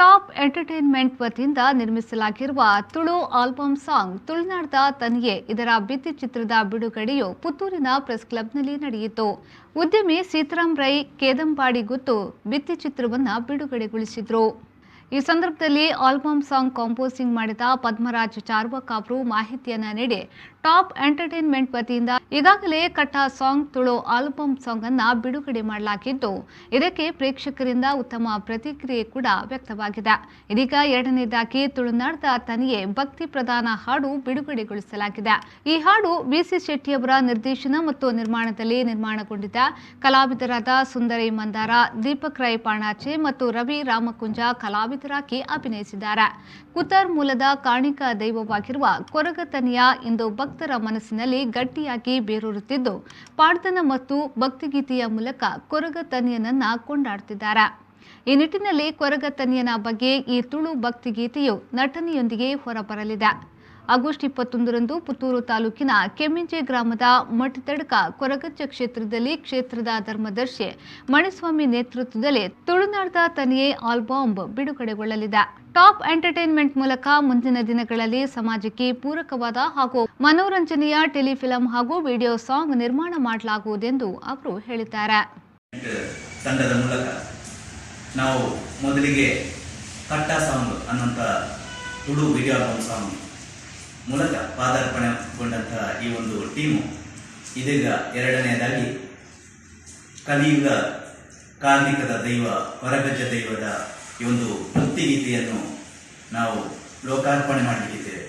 Top entertainment ವತಿಯಿಂದ ನಿರ್ಮಿಸಲಾಗಿರುವ Tulu album song ತುಳುನಾಡದ Taniye ಇದರ ಭಿತ್ತಿ ಚಿತ್ರದ ಬಿಡುಗಡೆಯು ಪುತ್ತೂರಿನ ಪ್ರೆಸ್ ಕ್ಲಬ್ನಲ್ಲಿ ನಡೆಯಿತು. ಉದ್ಯಮಿ ಸೀತಾರಾಮ್ ರೈ ಕೇದಂಬಾಡಿ ಗುತ್ತು ಭಿತ್ತಿ ಚಿತ್ರವನ್ನು ಬಿಡುಗಡೆಗೊಳಿಸಿದರು. ಈ ಸಂದರ್ಭದಲ್ಲಿ ಆಲ್ಬಮ್ ಸಾಂಗ್ ಕಂಪೋಸಿಂಗ್ ಮಾಡಿದ ಪದ್ಮರಾಜ್ ಚಾರ್ವಾಕ್ ಅವರು ಮಾಹಿತಿಯನ್ನು ನೀಡಿ ಟಾಪ್ ಎಂಟರ್ಟೈನ್ಮೆಂಟ್ ವತಿಯಿಂದ ಈಗಾಗಲೇ ಕಟ್ಟ ಸಾಂಗ್ ತುಳು ಆಲ್ಬಮ್ ಸಾಂಗ್ ಅನ್ನು ಬಿಡುಗಡೆ ಮಾಡಲಾಗಿದ್ದು ಇದಕ್ಕೆ ಪ್ರೇಕ್ಷಕರಿಂದ ಉತ್ತಮ ಪ್ರತಿಕ್ರಿಯೆ ಕೂಡ ವ್ಯಕ್ತವಾಗಿದೆ. ಇದೀಗ ಎರಡನೇದಾಗಿ ತುಳುನಾಡದ ತನಿಯೆ ಭಕ್ತಿ ಪ್ರಧಾನ ಹಾಡು ಬಿಡುಗಡೆಗೊಳಿಸಲಾಗಿದೆ. ಈ ಹಾಡು ವಿ.ಸಿ. ಶೆಟ್ಟಿಯವರ ನಿರ್ದೇಶನ ಮತ್ತು ನಿರ್ಮಾಣದಲ್ಲಿ ನಿರ್ಮಾಣಗೊಂಡಿದೆ. ಕಲಾವಿದರಾದ ಸುಂದರಿ ಮಂದಾರ, ದೀಪಕ್ ರೈ ಪಾಣಾಚೆ ಮತ್ತು ರವಿ ರಾಮಕುಂಜ ಕಲಾವಿದರಾಗಿ ಅಭಿನಯಿಸಿದ್ದಾರೆ. ಕುತರ್ ಮೂಲದ ಕಾಣಿಕ ದೈವವಾಗಿರುವ ಕೊರಗತನಿಯ ಇಂದು ಭಕ್ತರ ಮನಸ್ಸಿನಲ್ಲಿ ಗಟ್ಟಿಯಾಗಿ ಬೇರೂರುತ್ತಿದ್ದು ಪಾಡ್ದನ ಮತ್ತು ಭಕ್ತಿಗೀತೆಯ ಮೂಲಕ ಕೊರಗತನಿಯನನ್ನ ಕೊಂಡಾಡುತ್ತಿದ್ದಾರೆ. ಈ ನಿಟ್ಟಿನಲ್ಲಿ ಕೊರಗತನಿಯನ ಬಗ್ಗೆ ಈ ತುಳು ಭಕ್ತಿಗೀತೆಯು ನಟನೆಯೊಂದಿಗೆ ಹೊರಬರಲಿದೆ. ಆಗಸ್ಟ್ 21ರಂದು ಪುತ್ತೂರು ತಾಲೂಕಿನ ಕೆಮ್ಮಿಂಜೆ ಗ್ರಾಮದ ಮಠದಡ್ಕ ಕೊರಗಜ್ಜ ಕ್ಷೇತ್ರದಲ್ಲಿ ಕ್ಷೇತ್ರದ ಧರ್ಮದರ್ಶಿ ಮಣಿಸ್ವಾಮಿ ನೇತೃತ್ವದಲ್ಲಿ ತುಳುನಾಡದ ತನಿಯೆ ಆಲ್ಬಮ್ ಬಿಡುಗಡೆಗೊಳ್ಳಲಿದೆ. ಟಾಪ್ ಎಂಟರ್ಟೈನ್ಮೆಂಟ್ ಮೂಲಕ ಮುಂದಿನ ದಿನಗಳಲ್ಲಿ ಸಮಾಜಕ್ಕೆ ಪೂರಕವಾದ ಹಾಗೂ ಮನೋರಂಜನೆಯ ಟೆಲಿಫಿಲಂ ಹಾಗೂ ವಿಡಿಯೋ ಸಾಂಗ್ ನಿರ್ಮಾಣ ಮಾಡಲಾಗುವುದೆಂದು ಅವರು ಹೇಳಿದ್ದಾರೆ. ತಂಡದ ಮೂಲಕ ನಾವು ಮೊದಲಿಗೆ ಕಟ್ಟ ಸಾಂಗ್ ಅನ್ನುವಂಥ ತುಳು ವಿಡಿಯೋ ಆಲ್ಬಮ್ ಸಾಂಗ್ ಮೂಲಕ ಪಾದಾರ್ಪಣೆಗೊಂಡಂತಹ ಈ ಒಂದು ಟೀಮು ಇದೀಗ ಎರಡನೆಯದಾಗಿ ಕಲಿಯುಗ ಕಾರ್ಮಿಕದ ದೈವ ಕೊರಗಜ್ಜ ದೈವದ ಈ ಒಂದು ಭಕ್ತಿಗೀತೆಯನ್ನು ನಾವು ಲೋಕಾರ್ಪಣೆ ಮಾಡಲಿಕ್ಕಿದ್ದೇವೆ.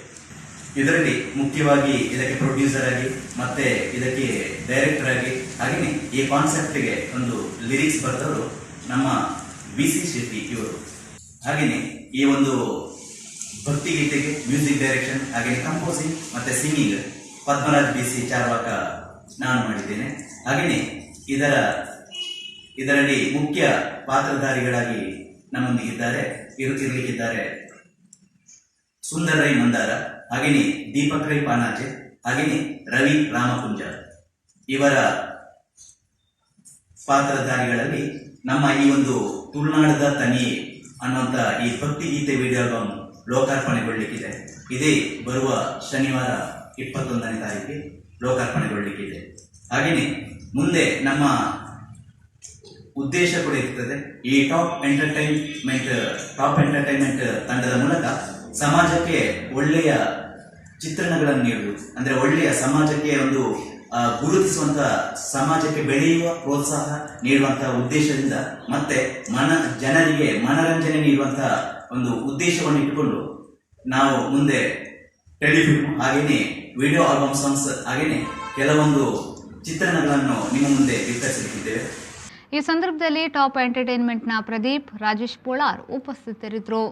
ಇದರಲ್ಲಿ ಮುಖ್ಯವಾಗಿ ಇದಕ್ಕೆ ಪ್ರೊಡ್ಯೂಸರ್ ಆಗಿ ಮತ್ತೆ ಇದಕ್ಕೆ ಡೈರೆಕ್ಟರ್ ಆಗಿ ಹಾಗೆಯೇ ಈ ಕಾನ್ಸೆಪ್ಟ್ಗೆ ಒಂದು ಲಿರಿಕ್ಸ್ ಬರೆದವರು ನಮ್ಮ ವಿ.ಸಿ. ಶೆಟ್ಟಿ ಇವರು. ಹಾಗೆಯೇ ಈ ಒಂದು ಭಕ್ತಿಗೀತೆಗೆ ಮ್ಯೂಸಿಕ್ ಡೈರೆಕ್ಷನ್ ಹಾಗೆಯೇ ಕಂಪೋಸಿಂಗ್ ಮತ್ತೆ ಸಿಂಗಿಂಗ್ ಪದ್ಮರಾಜ್ ಬಿ.ಸಿ. ಚಾರ್ವಾಕ ನಾನು ಮಾಡಿದ್ದೇನೆ. ಹಾಗೆಯೇ ಇದರಲ್ಲಿ ಮುಖ್ಯ ಪಾತ್ರಧಾರಿಗಳಾಗಿ ಇರಲಿಕ್ಕಿದ್ದಾರೆ ಸುಂದರ್ ರೈ ಮಂದಾರ, ಹಾಗೆಯೇ ದೀಪಕ್ ರೈ ಪಾನಾಚೆ, ಹಾಗೆಯೇ ರವಿ ರಾಮಕುಂಜ. ಇವರ ಪಾತ್ರಧಾರಿಗಳಲ್ಲಿ ನಮ್ಮ ಈ ಒಂದು ತುಳುನಾಡದ ತನಿಯೆ ಅನ್ನುವಂಥ ಈ ಭಕ್ತಿಗೀತೆ ವಿಡಿಯೋ ಆಲ್ಬಮ್ ಲೋಕಾರ್ಪಣೆಗೊಳ್ಳಲಿಕ್ಕಿದೆ. ಇದೇ ಬರುವ ಶನಿವಾರ 21ನೇ ತಾರೀಕಿಗೆ ಲೋಕಾರ್ಪಣೆಗೊಳ್ಳಲಿಕ್ಕಿದೆ. ಹಾಗೆಯೇ ಮುಂದೆ ನಮ್ಮ ಉದ್ದೇಶ ಕೂಡ ಇರ್ತದೆ. ಈ ಟಾಪ್ ಎಂಟರ್ಟೈನ್ಮೆಂಟ್ ತಂಡದ ಮೂಲಕ ಸಮಾಜಕ್ಕೆ ಒಳ್ಳೆಯ ಚಿತ್ರಣಗಳನ್ನು ನೀಡುವುದು, ಅಂದ್ರೆ ಒಳ್ಳೆಯ ಸಮಾಜಕ್ಕೆ ಒಂದು ಗುರುತಿಸುವಂತ, ಸಮಾಜಕ್ಕೆ ಬೆಳೆಯುವ ಪ್ರೋತ್ಸಾಹ ನೀಡುವಂತಹ ಉದ್ದೇಶದಿಂದ ಮತ್ತೆ ಜನರಿಗೆ ಮನರಂಜನೆ ನೀಡುವಂತಹ ಒಂದು ಉದ್ದೇಶವನ್ನು ಇಟ್ಟುಕೊಂಡು ನಾವು ಮುಂದೆ ಟೆಲಿಫಿಲ್ಮ್ ಹಾಗೆಯೇ ವಿಡಿಯೋ ಆಲ್ಬಮ್ ಸಾಂಗ್ಸ್ ಹಾಗೆಯೇ ಕೆಲವೊಂದು ಚಿತ್ರಣಗಳನ್ನು ನಿಮ್ಮ ಮುಂದೆ ವಿತರಿಸಲಿದ್ದೇವೆ. ಈ ಸಂದರ್ಭದಲ್ಲಿ ಟಾಪ್ ಎಂಟರ್ಟೈನ್ಮೆಂಟ್ನ ಪ್ರದೀಪ್, ರಾಜೇಶ್ ಪೋಳಾರ್ ಉಪಸ್ಥಿತರಿದ್ದರು.